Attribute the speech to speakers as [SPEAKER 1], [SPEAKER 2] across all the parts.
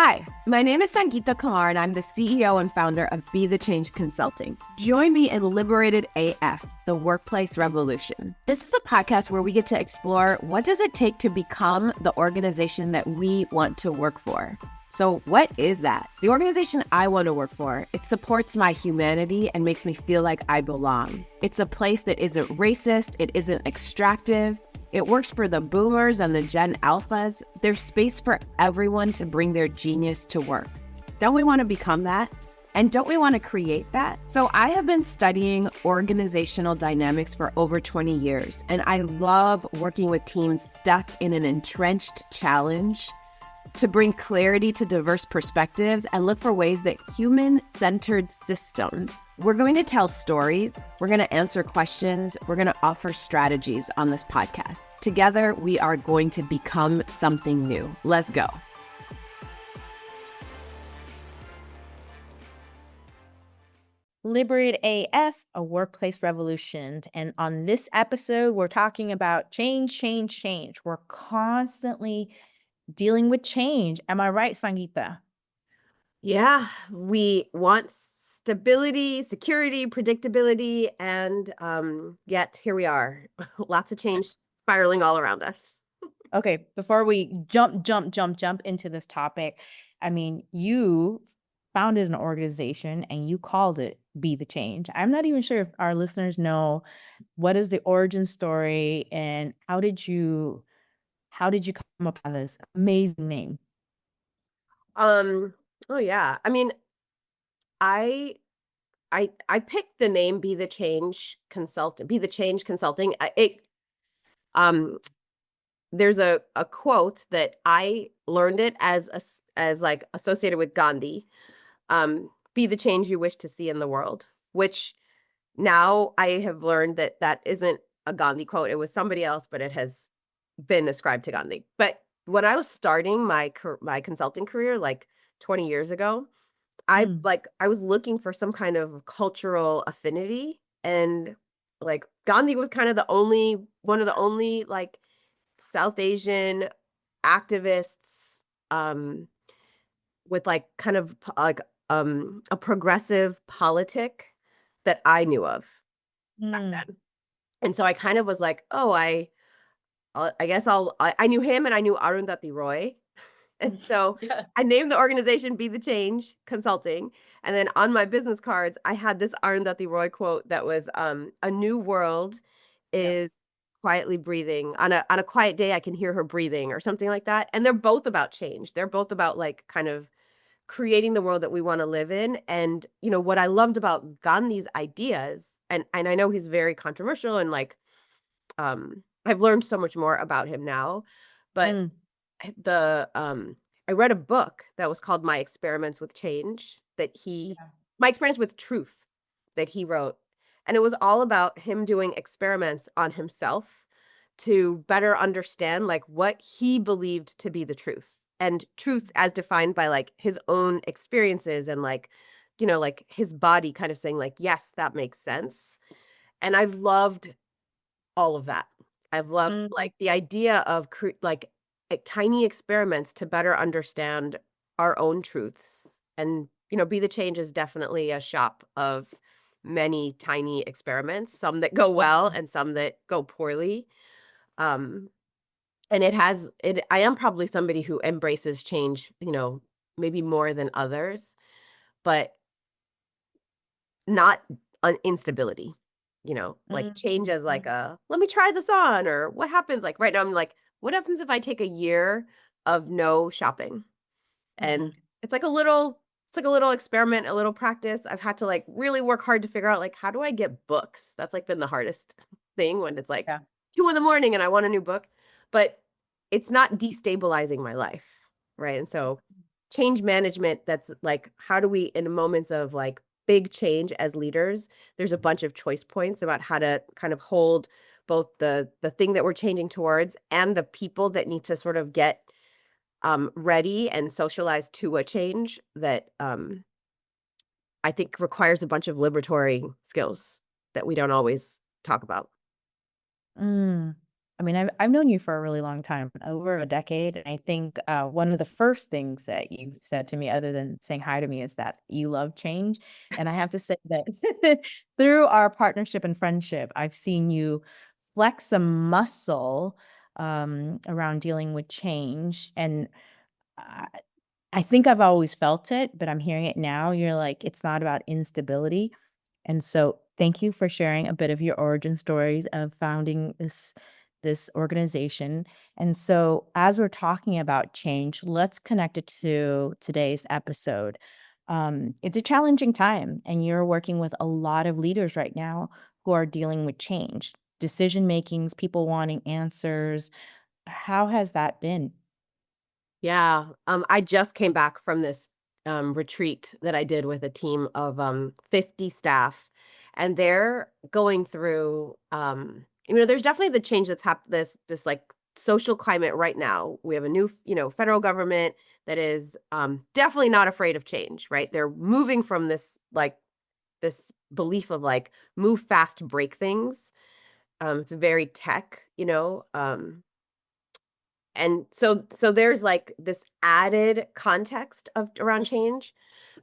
[SPEAKER 1] Hi, my name is Sangita Kumar, and I'm the CEO and founder of Be the Change Consulting. Join me in Liberated AF, the workplace revolution. This is a podcast where we get to explore what does it take to become the organization that we want to work for. So what is that? The organization I want to work for, it supports my humanity and makes me feel like I belong. It's a place that isn't racist, it isn't extractive. It works for the boomers and the Gen Alphas. There's space for everyone to bring their genius to work. Don't we want to become that? And don't we want to create that? So I have been studying organizational dynamics for over 20 years, and I love working with teams stuck in an entrenched challenge to bring clarity to diverse perspectives and look for ways that human-centered systems. We're going to tell stories, we're going to answer questions, we're going to offer strategies on this podcast. Together, we are going to become something new. Let's go.
[SPEAKER 2] Liberated AF, a workplace revolution. And on this episode, we're talking about change. We're constantly dealing with change. Am I right, Sangita?
[SPEAKER 3] Yeah, we want stability, security, predictability, and yet here we are. Lots of change spiraling all around us.
[SPEAKER 2] Okay, before we jump into this topic, I mean, you founded an organization and you called it Be the Change. I'm not even sure if our listeners know what is the origin story and how did you come up with this amazing name?
[SPEAKER 3] Oh yeah. I mean, I I picked the name Be the Change Consultant, Be the Change Consulting. There's a quote that I learned it as like associated with Gandhi. Be the change you wish to see in the world, which now I have learned that that isn't a Gandhi quote. It was somebody else, but it has been ascribed to Gandhi. But when I was starting my consulting career like 20 years ago, I was looking for some kind of cultural affinity, and like Gandhi was kind of one of the only like South Asian activists with like kind of a progressive politic that I knew of back then. And so I kind of was like, oh, I guess I knew him and I knew Arundhati Roy. And so I named the organization Be the Change Consulting. And then on my business cards, I had this Arundhati Roy quote that was, a new world is quietly breathing. On a quiet day, I can hear her breathing, or something like that. And they're both about change. They're both about like kind of creating the world that we want to live in. And, you know, what I loved about Gandhi's ideas, and I know he's very controversial and like, I've learned so much more about him now, but I read a book that was called My Experiments with Change My Experience with Truth that he wrote. And it was all about him doing experiments on himself to better understand like what he believed to be the truth, and truth as defined by like his own experiences and like, you know, like his body kind of saying like, yes, that makes sense. And I've loved all of that. I've loved like the idea of tiny experiments to better understand our own truths. And, you know, Be the Change is definitely a shop of many tiny experiments, some that go well and some that go poorly. And I am probably somebody who embraces change, you know, maybe more than others, but not instability. You know, like change as like let me try this on, or what happens like right now I'm like, what happens if I take a year of no shopping? And it's like a little experiment, a little practice. I've had to like really work hard to figure out like, how do I get books? That's like been the hardest thing, when it's like 2 a.m. and I want a new book, but it's not destabilizing my life. Right. And so change management, that's like, how do we, in moments of like big change as leaders, there's a bunch of choice points about how to kind of hold both the thing that we're changing towards and the people that need to sort of get ready and socialized to a change that I think requires a bunch of liberatory skills that we don't always talk about.
[SPEAKER 2] I mean, I've known you for a really long time, over a decade. And I think one of the first things that you said to me, other than saying hi to me, is that you love change. And I have to say that through our partnership and friendship, I've seen you flex a muscle around dealing with change. And I, I think I've always felt it, but I'm hearing it now. You're like, it's not about instability. And so thank you for sharing a bit of your origin stories of founding this organization. And so as we're talking about change, let's connect it to today's episode. It's a challenging time, and you're working with a lot of leaders right now who are dealing with change, decision makings, people wanting answers. How has that been?
[SPEAKER 3] Yeah. I just came back from this retreat that I did with a team of 50 staff, and they're going through there's definitely the change that's happened, this like social climate right now. We have a new, federal government that is definitely not afraid of change, right? They're moving from this belief of like move fast, break things. It's very tech, and so there's like this added context of around change.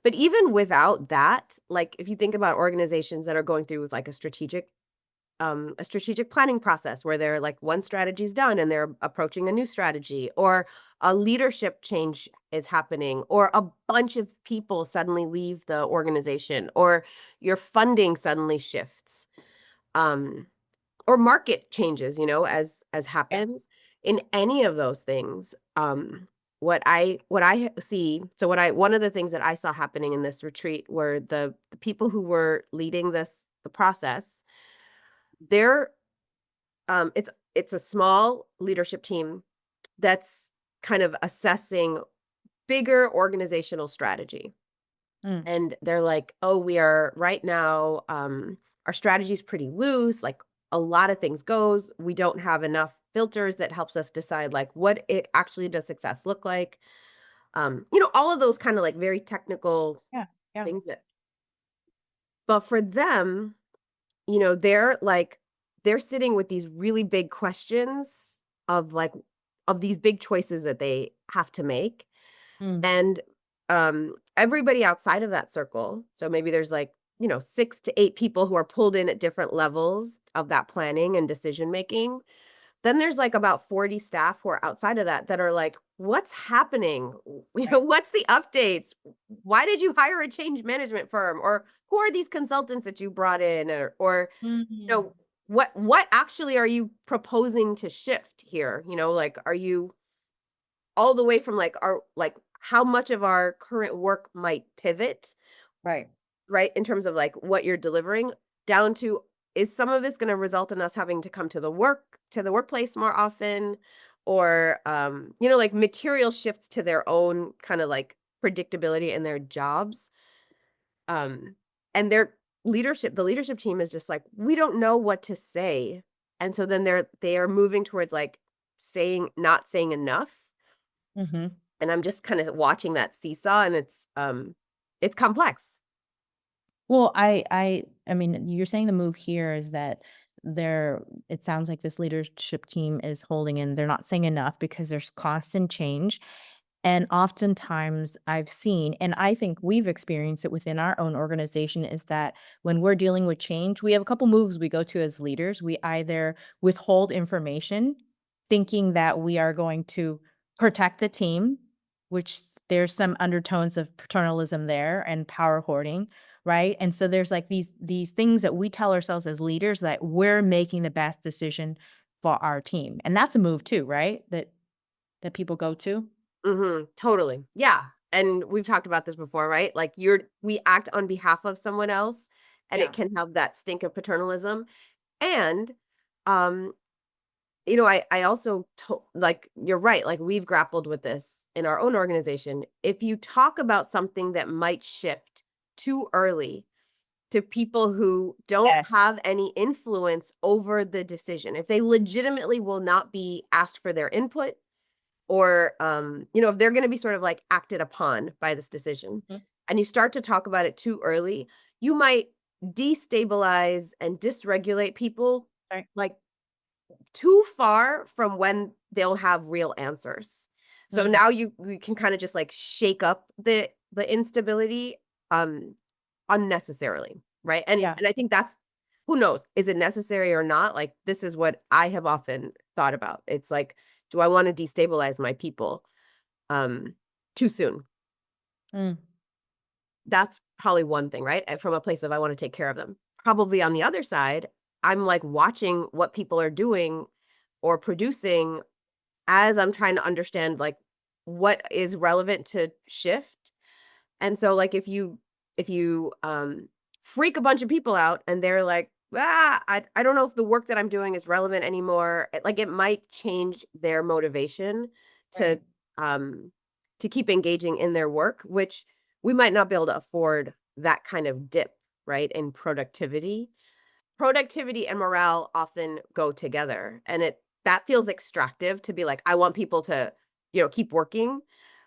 [SPEAKER 3] But even without that, like if you think about organizations that are going through with like a strategic planning process where they're like one strategy's done and they're approaching a new strategy, or a leadership change is happening, or a bunch of people suddenly leave the organization, or your funding suddenly shifts. Um or market changes, as
[SPEAKER 2] Yeah.
[SPEAKER 3] happens in any of those things. What I see, so what I one of the things that I saw happening in this retreat were the people who were leading the process. They're it's a small leadership team that's kind of assessing bigger organizational strategy.
[SPEAKER 2] Mm,
[SPEAKER 3] And they're like, "Oh, we are right now, our strategy is pretty loose, like, a lot of things goes. We don't have enough filters that helps us decide, like, what it actually does success look like." All of those kinda, like, very technical
[SPEAKER 2] yeah. Yeah.
[SPEAKER 3] things but for them, they're sitting with these really big questions of, like of these big choices that they have to make.
[SPEAKER 2] Mm,
[SPEAKER 3] And, everybody outside of that circle, so maybe there's like, 6 to 8 people who are pulled in at different levels of that planning and decision making. Then there's like about 40 staff who are outside of that are like, "What's happening?
[SPEAKER 2] right.
[SPEAKER 3] What's the updates? Why did you hire a change management firm? Or who are these consultants that you brought in? Or you
[SPEAKER 2] Mm,
[SPEAKER 3] know, what actually are you proposing to shift here? Like, are you all the way from like our like how much of our current work might pivot,
[SPEAKER 2] right.
[SPEAKER 3] right, in terms of like what you're delivering, down to is some of this going to result in us having to come to the workplace more often, or like material shifts to their own kind of like predictability in their jobs. And the leadership team is just like, we don't know what to say. And so then they are moving towards like not saying enough.
[SPEAKER 2] Mhm.
[SPEAKER 3] And I'm just kind of watching that seesaw, and it's complex.
[SPEAKER 2] Well, I mean, you're saying the move here is that they're it sounds like this leadership team is holding in, they're not saying enough because there's constant change. And oftentimes I've seen, and I think we've experienced it within our own organization, is that when we're dealing with change, we have a couple moves we go to as leaders. We either withhold information, thinking that we are going to protect the team, which there's some undertones of paternalism there and power hoarding, right? And so there's like these things that we tell ourselves as leaders that we're making the best decision for our team. And that's a move too, right? That people go to.
[SPEAKER 3] Totally. Yeah. And we've talked about this before, right? Like we act on behalf of someone else, and it
[SPEAKER 2] Yeah.
[SPEAKER 3] can have that stink of paternalism. And um I also like you're right, like we've grappled with this in our own organization. If you talk about something that might shift too early to people who don't
[SPEAKER 2] Yes.
[SPEAKER 3] have any influence over the decision, if they legitimately will not be asked for their input, or if they're going to be sort of like acted upon by this decision,
[SPEAKER 2] Mhm.
[SPEAKER 3] and you start to talk about it too early, you might destabilize and dysregulate people
[SPEAKER 2] Right.
[SPEAKER 3] like too far from when they'll have real answers. So
[SPEAKER 2] Mm.
[SPEAKER 3] now we can kind of just like shake up the instability um unnecessarily, right?
[SPEAKER 2] Yeah.
[SPEAKER 3] And I think that's, who knows, is it necessary or not? Like, this is what I have often thought about. It's like, do I want to destabilize my people um too soon?
[SPEAKER 2] Mm.
[SPEAKER 3] That's probably one thing, right? And from a place of, I want to take care of them. Probably on the other side, I'm like watching what people are doing or producing as I'm trying to understand like what is relevant to shift. And so like if you freak a bunch of people out and they're like, I don't know if the work that I'm doing is relevant anymore, like it might change their motivation
[SPEAKER 2] Right.
[SPEAKER 3] um to keep engaging in their work, which we might not be able to afford that kind of dip, right, in productivity. Productivity and morale often go together, and it that feels extractive to be like, I want people to, keep working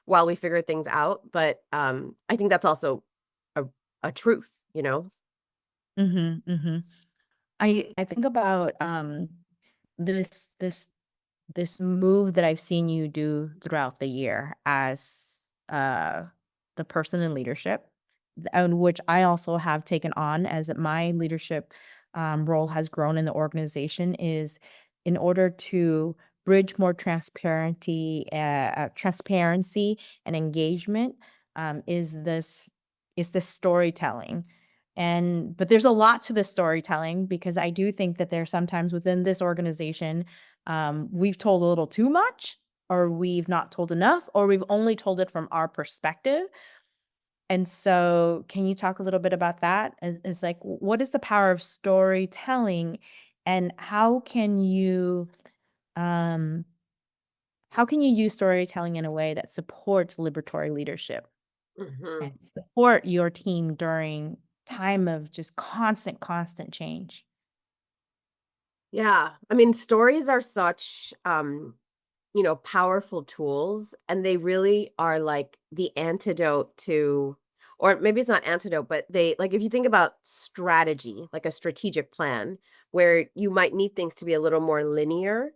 [SPEAKER 3] while we figure things out, but I think that's also a truth, you know?
[SPEAKER 2] Mhm, mhm. I think about, this this this move that I've seen you do throughout the year as, uh, the person in leadership, and which I also have taken on as my leadership, role has grown in the organization, is in order to bridge more transparency and engagement, is this storytelling. And but there's a lot to the storytelling because I do think that there's sometimes within this organization, we've told a little too much, or we've not told enough, or we've only told it from our perspective. And so, can you talk a little bit about that? Is like, what is the power of storytelling, and um, how can you use storytelling in a way that supports liberatory leadership and
[SPEAKER 3] Mhm.
[SPEAKER 2] support your team during time of just constant change?
[SPEAKER 3] Yeah. I mean, stories are such powerful tools, and they really are like the antidote to, or maybe it's not antidote, but they, like, if you think about strategy, like a strategic plan where you might need things to be a little more linear.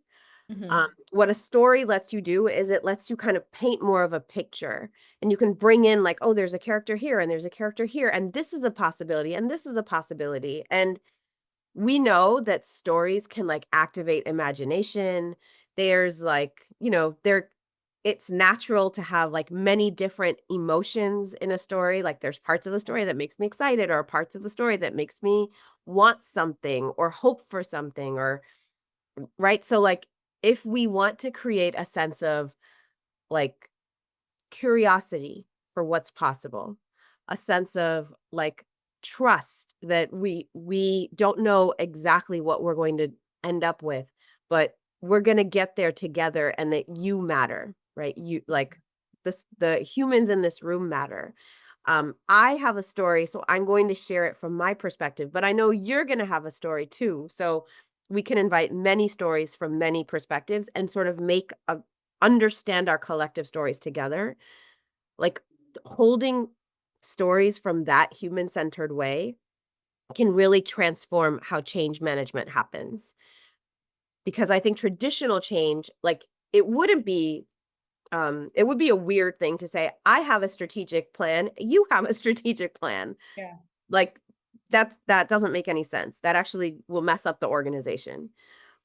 [SPEAKER 2] Mhm.
[SPEAKER 3] What a story lets you do is it lets you kind of paint more of a picture, and you can bring in like, oh, there's a character here and there's a character here, and this is a possibility and this is a possibility. And we know that stories can like activate imagination. There's like, it's natural to have like many different emotions in a story. Like there's parts of the story that makes me excited, or parts of the story that makes me want something or hope for something, or right. So like if we want to create a sense of like curiosity for what's possible, a sense of like trust that we don't know exactly what we're going to end up with, but we're going to get there together, and that you matter, right? You like the humans in this room matter. I have a story, so I'm going to share it from my perspective, but I know you're going to have a story too. So we can invite many stories from many perspectives and sort of make a understand our collective stories together, like holding stories from that human-centered way can really transform how change management happens. Because I think traditional change, like it would be a weird thing to say, I have a strategic plan, you have a strategic plan.
[SPEAKER 2] Yeah.
[SPEAKER 3] Like that doesn't make any sense. That actually will mess up the organization.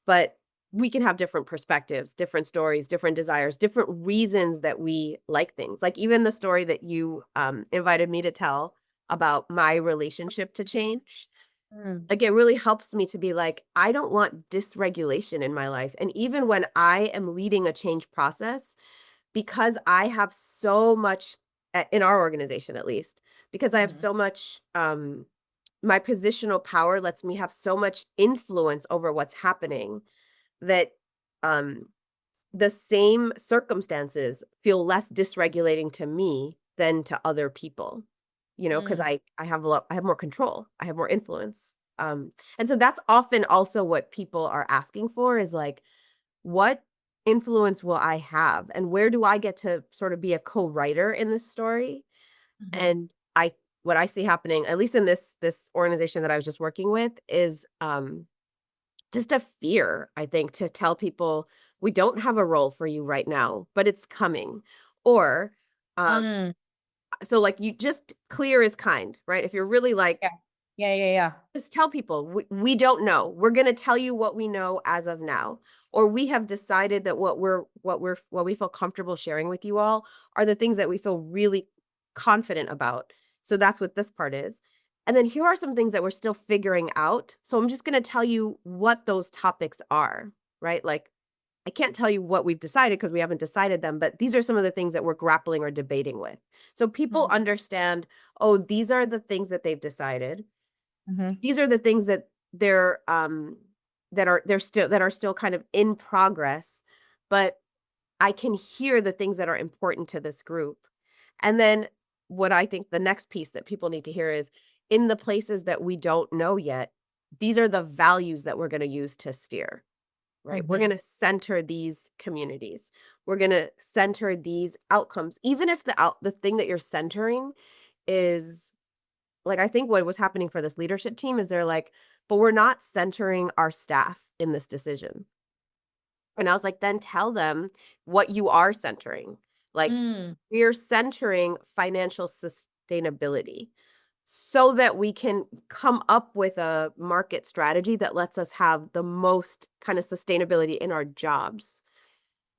[SPEAKER 3] But we can have different perspectives, different stories, different desires, different reasons that we like things. Like even the story that you invited me to tell about my relationship to change.
[SPEAKER 2] Mm.
[SPEAKER 3] Like it really helps me to be like, I don't want dysregulation in my life. And even when I am leading a change process, because I have so much in our organization, at least, because I have
[SPEAKER 2] Mhm.
[SPEAKER 3] so much my positional power lets me have so much influence over what's happening, that um the same circumstances feel less dysregulating to me than to other people, because
[SPEAKER 2] Mm.
[SPEAKER 3] I have I have more control, I have more influence. And so that's often also what people are asking for, is like, what influence will I have, and where do I get to sort of be a co-writer in this story?
[SPEAKER 2] Mhm.
[SPEAKER 3] And I what I see happening, at least in this organization that I was just working with, is just a fear, I think, to tell people we don't have a role for you right now, but it's coming. Or
[SPEAKER 2] Mm,
[SPEAKER 3] so like you just clear is kind, right? If you're really like,
[SPEAKER 2] yeah. Yeah.
[SPEAKER 3] just tell people we don't know. We're going to tell you what we know as of now, or we have decided that what we feel comfortable sharing with you all are the things that we feel really confident about. So that's what this part is. And then here are some things that we're still figuring out. So I'm just going to tell you what those topics are, right? Like I can't tell you what we've decided because we haven't decided them, but these are some of the things that we're grappling or debating with. So people
[SPEAKER 2] Mhm.
[SPEAKER 3] understand, oh, these are the things that they've decided.
[SPEAKER 2] Mhm.
[SPEAKER 3] These are the things that that are still kind of in progress, but I can hear the things that are important to this group. And then what I think the next piece that people need to hear is in the places that we don't know yet, these are the values that we're going to use to steer, right? We're going
[SPEAKER 2] Mhm.
[SPEAKER 3] to center these communities. We're going to center these outcomes, even if the thing that you're centering is like, I think what was happening for this leadership team is they're like, but we're not centering our staff in this decision. And I was like, then tell them what you are centering. Like,
[SPEAKER 2] Mm.
[SPEAKER 3] we're centering financial sustainability so that we can come up with a market strategy that lets us have the most kind of sustainability in our jobs.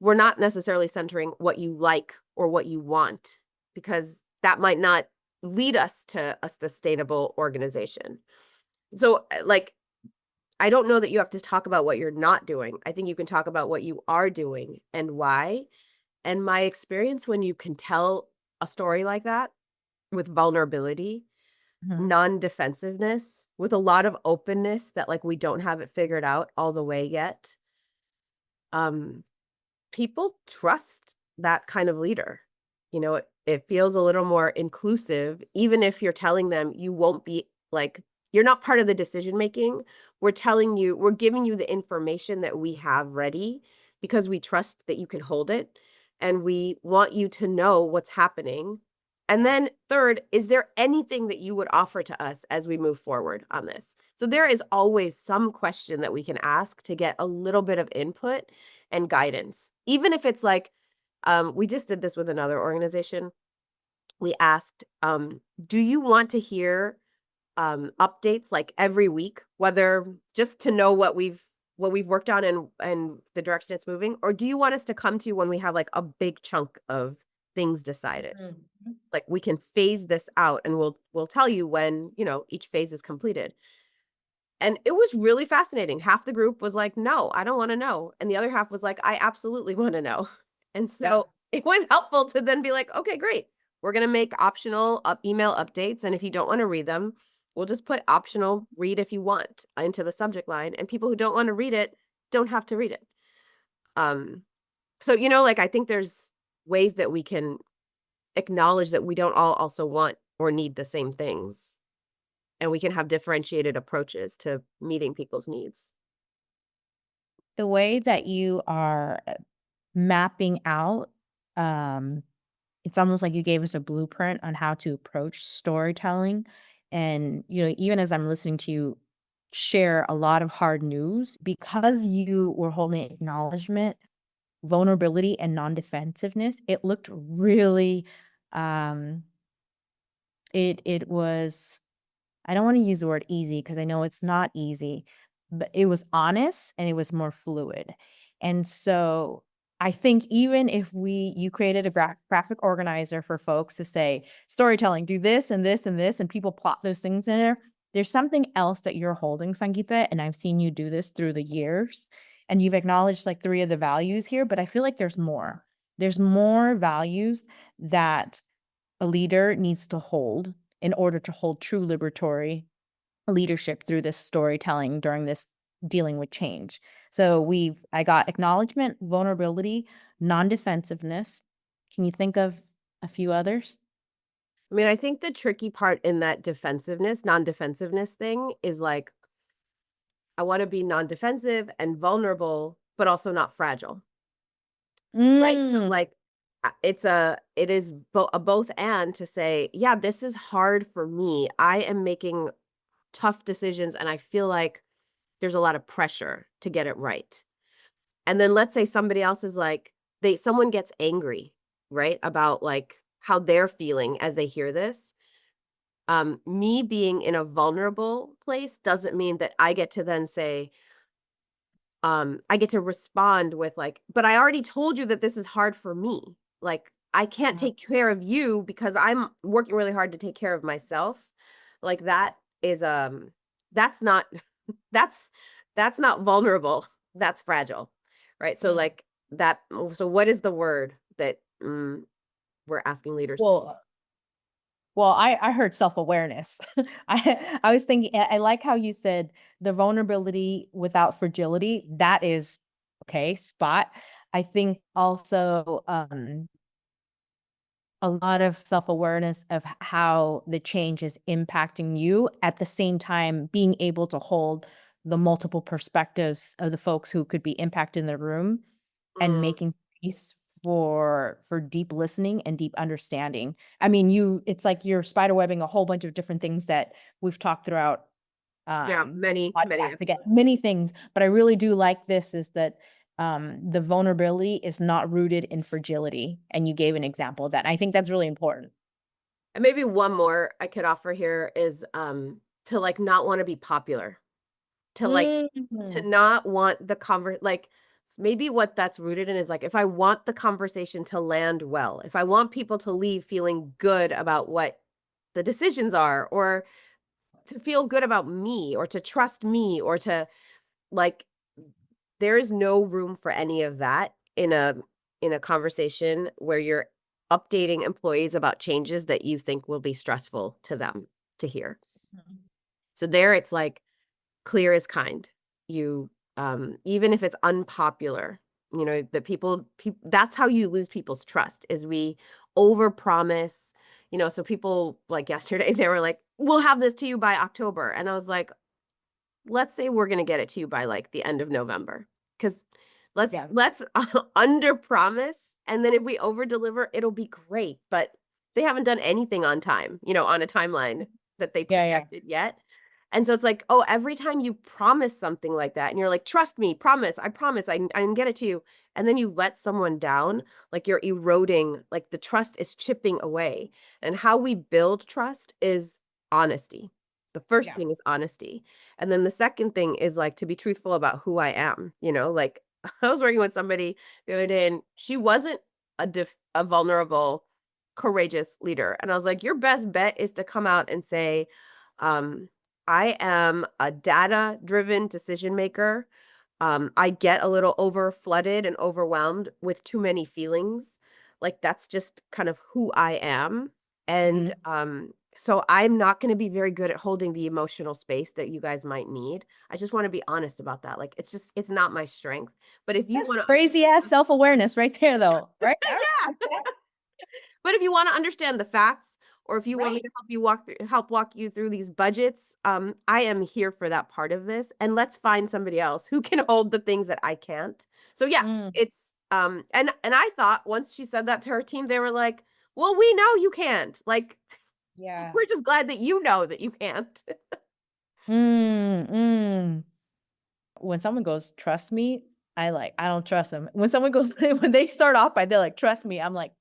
[SPEAKER 3] We're not necessarily centering what you like or what you want because that might not lead us to a sustainable organization. So, like, I don't know that you have to talk about what you're not doing. I think you can talk about what you are doing and why. And my experience when you can tell a story like that with vulnerability,
[SPEAKER 2] Mhm.
[SPEAKER 3] non-defensiveness, with a lot of openness that like we don't have it figured out all the way yet, um, people trust that kind of leader. It feels a little more inclusive, even if you're telling them you won't be like, you're not part of the decision making. We're giving you the information that we have ready because we trust that you can hold it and we want you to know what's happening. And then, third, is there anything that you would offer to us as we move forward on this? So, there is always some question that we can ask to get a little bit of input and guidance. Even if it's like, we just did this with another organization. We asked, do you want to hear updates like every week, whether just to know what we've worked on and the direction it's moving, or do you want us to come to you when we have like a big chunk of things decided?
[SPEAKER 2] Mhm.
[SPEAKER 3] Like we can phase this out and we'll tell you when, each phase is completed. And it was really fascinating. Half the group was like, "No, I don't wanna know." And the other half was like, "I absolutely wanna know." And
[SPEAKER 2] Yeah.
[SPEAKER 3] so it was helpful to then be like, "Okay, great. We're gonna make optional email updates, and if you don't wanna read them, we'll just put optional read if you want into the subject line, and people who don't wanna read it don't have to read it." Um, so, like, I think there's ways that we can acknowledge that we don't all also want or need the same things, and we can have differentiated approaches to meeting people's needs.
[SPEAKER 2] The way that you are mapping out, um, it's almost like you gave us a blueprint on how to approach storytelling. And, even as I'm listening to you share a lot of hard news, because you were holding acknowledgement, vulnerability, and non-defensiveness, it looked really, um, it was, I don't want to use the word easy because I know it's not easy, but it was honest and it was more fluid. And so I think even if you created a graphic organizer for folks to say, storytelling, do this and this and this, and people plot those things in there, there's something else that you're holding, Sangita. And I've seen you do this through the years. And you've acknowledged like three of the values here, but I feel like there's more. There's more values that a leader needs to hold in order to hold true liberatory leadership through this storytelling during this dealing with change. So I got acknowledgement, vulnerability, non-defensiveness. Can you think of a few others?
[SPEAKER 3] I mean, I think the tricky part in that non-defensiveness thing is like, I want to be non-defensive and vulnerable, but also not fragile. Right. So
[SPEAKER 2] Mm.
[SPEAKER 3] like it is a both and to say, yeah, this is hard for me. I am making tough decisions and I feel like there's a lot of pressure to get it right. And then let's say somebody else is like, someone gets angry, right? About like how they're feeling as they hear this. Me being in a vulnerable place doesn't mean that I get to then say, I get to respond with like, but I already told you that this is hard for me. Like, I can't take care of you because I'm working really hard to take care of myself. Like that is that's not that's not vulnerable. That's fragile. Right? So like that so what is the word that we're asking leaders to do?
[SPEAKER 2] Well, I heard self-awareness. I was thinking, I like how you said the vulnerability without fragility. That is okay, spot. I think also a lot of self-awareness of how the change is impacting you, at the same time being able to hold the multiple perspectives of the folks who could be impacted in the room, and
[SPEAKER 3] Mm,
[SPEAKER 2] making space for deep listening and deep understanding. I mean, it's like you're spiderwebbing a whole bunch of different things that we've talked throughout
[SPEAKER 3] yeah, many
[SPEAKER 2] podcasts. Again, many things, but I really do like this, is that the vulnerability is not rooted in fragility, and you gave an example of that. I think that's really important.
[SPEAKER 3] And maybe one more I could offer here is to like not want to be popular. To like to
[SPEAKER 2] Mhm.
[SPEAKER 3] not want the like maybe what that's rooted in is like if I want the conversation to land well, if I want people to leave feeling good about what the decisions are, or to feel good about me, or to trust me, or to like there is no room for any of that in a conversation where you're updating employees about changes that you think will be stressful to them to hear. So there it's like clear is kind. You even if it's unpopular, you know, that that's how you lose people's trust, is we overpromise, you know. So people like yesterday they were like, we'll have this to you by October, and I was like, let's say we're going to get it to you by like the end of November, cuz
[SPEAKER 2] Yeah.
[SPEAKER 3] let's under promise, and then if we over deliver it'll be great. But they haven't done anything on time, you know, on a timeline that they
[SPEAKER 2] Yeah, yeah.
[SPEAKER 3] projected yet. And so it's like, oh, every time you promise something like that and you're like, trust me, promise, I can get it to you. And then you let someone down, like you're eroding, like the trust is chipping away. And how we build trust is honesty. The first
[SPEAKER 2] Yeah.
[SPEAKER 3] thing is honesty. And then the second thing is like to be truthful about who I am, you know, like I was working with somebody the other day and she wasn't a vulnerable, courageous leader. And I was like, your best bet is to come out and say, um, I am a data-driven decision maker. I get a little over flooded and overwhelmed with too many feelings. Like that's just kind of who I am. And
[SPEAKER 2] Mhm.
[SPEAKER 3] so I'm not going to be very good at holding the emotional space that you guys might need. I just want to be honest about that. Like it's not my strength. But if you
[SPEAKER 2] That's
[SPEAKER 3] want to
[SPEAKER 2] crazy ass self-awareness right there, though. Right? I
[SPEAKER 3] yeah.
[SPEAKER 2] respect that.
[SPEAKER 3] But if you want to understand the facts, or if you want me
[SPEAKER 2] Right.
[SPEAKER 3] to help walk you through these budgets, I am here for that part of this. And let's find somebody else who can hold the things that I can't. So yeah,
[SPEAKER 2] Mm,
[SPEAKER 3] it's and I thought once she said that to her team, they were like, "Well, we know you can't. Like,
[SPEAKER 2] yeah.
[SPEAKER 3] we're just glad that you know that you can't."
[SPEAKER 2] Mm, mm. When someone goes, "Trust me," I don't trust them. When someone goes when they start off by they're like, "Trust me," I'm like,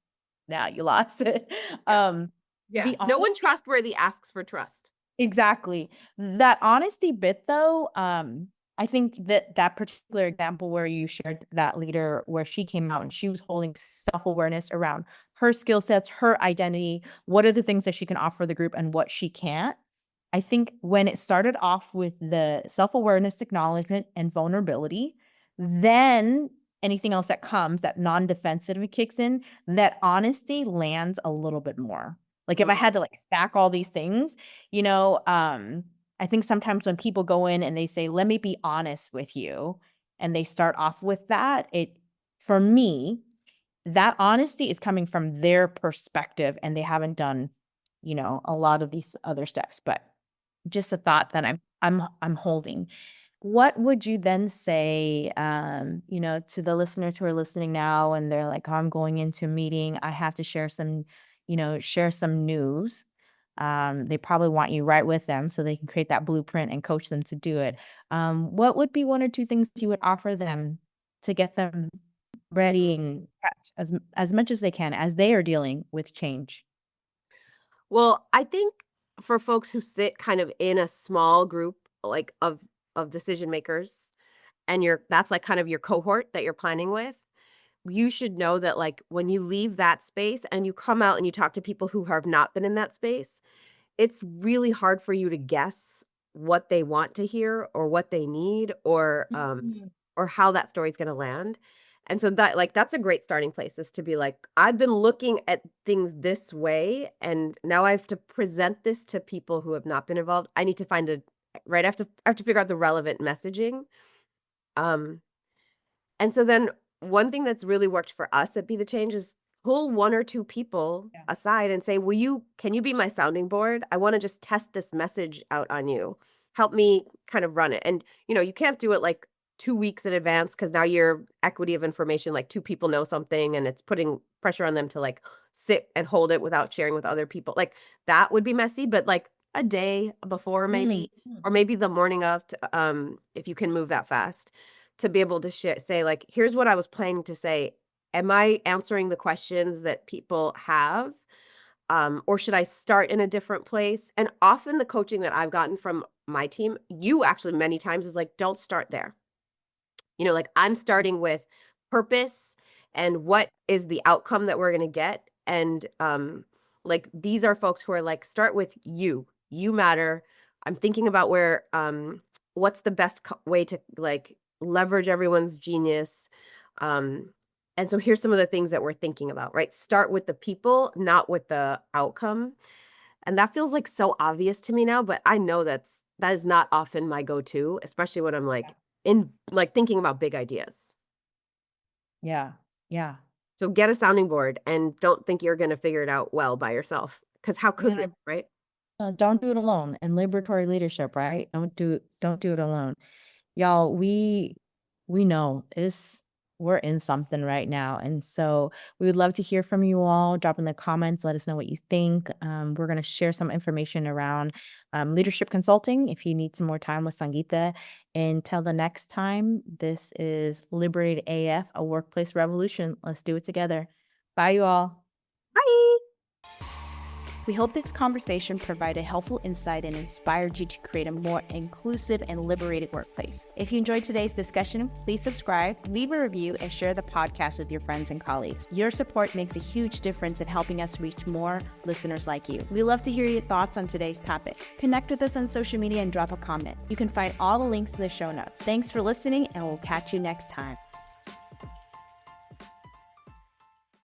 [SPEAKER 2] "Nah, you lost it."
[SPEAKER 3] Yeah. Yeah.
[SPEAKER 2] The
[SPEAKER 3] No one
[SPEAKER 2] honesty.
[SPEAKER 3] trustworthy asks for trust.
[SPEAKER 2] Exactly. That honesty bit though, I think that that particular example where you shared that leader where she came out and she was holding self-awareness around her skill sets, her identity, what are the things that she can offer the group and what she can't. I think when it started off with the self-awareness, acknowledgement, and vulnerability, then anything else that comes, that non-defensive kicks in, that honesty lands a little bit more. Like if I
[SPEAKER 3] Mm,
[SPEAKER 2] had to like stack all these things, you know, I think sometimes when people go in and they say, "Let me be honest with you," and they start off with that, for me, that honesty is coming from their perspective and they haven't done, a lot of these other steps. But just a thought that I'm holding. What would you then say, to the listeners who are listening now and they're like, "Oh, I'm going into a meeting. I have to share some news." They probably want you right with them so they can create that blueprint and coach them to do it. What would be one or two things you would offer them to get them ready and prepped as much as they can as they are dealing with change?
[SPEAKER 3] Well, I think for folks who sit kind of in a small group like of decision makers, and that's like kind of your cohort that you're planning with, you should know that like when you leave that space and you come out and you talk to people who have not been in that space, it's really hard for you to guess what they want to hear or what they need, or how that story's gonna land. And so that's a great starting place, is to be like, I've been looking at things this way, and now I have to present this to people who have not been involved. I need to find right, I have to figure out the relevant messaging. Um, and so then one thing that's really worked for us at Be the Change is pull one or two people
[SPEAKER 2] Yeah.
[SPEAKER 3] aside and say, can you be my sounding board? I want to just test this message out on you. Help me kind of run it. And, you can't do it like 2 weeks in advance, because now your equity of information, like two people know something and it's putting pressure on them to like sit and hold it without sharing with other people. Like that would be messy, but like a day before maybe, or maybe the morning of, if you can move that fast, to be able to say like, here's what I was planning to say. Am I answering the questions that people have? Or should I start in a different place? And often the coaching that I've gotten from my team, you actually many times, is like, don't start there. Like I'm starting with purpose and what is the outcome that we're going to get. And like these are folks who are like, start with you. You matter. I'm thinking about what's the best way to like leverage everyone's genius. And so here's some of the things that we're thinking about, right? Start with the people, not with the outcome. And that feels like so obvious to me now, but I know that is not often my go-to, especially when I'm like thinking about big ideas.
[SPEAKER 2] Yeah. Yeah.
[SPEAKER 3] So get a sounding board and don't think you're going to figure it out well by yourself, because how could you, right?
[SPEAKER 2] Don't do it alone. And liberatory leadership, right? Don't do it alone. Y'all, we know we're in something right now. And so we would love to hear from you all. Drop in the comments, let us know what you think. We're going to share some information around leadership consulting if you need some more time with Sangita. Until the next time, this is Liberated AF, a workplace revolution. Let's do it together. Bye, you all.
[SPEAKER 3] Bye.
[SPEAKER 4] We hope this conversation provided helpful insight and inspired you to create a more inclusive and liberated workplace. If you enjoyed today's discussion, please subscribe, leave a review, and share the podcast with your friends and colleagues. Your support makes a huge difference in helping us reach more listeners like you. We love to hear your thoughts on today's topic. Connect with us on social media and drop a comment. You can find all the links in the show notes. Thanks for listening, and we'll catch you next time.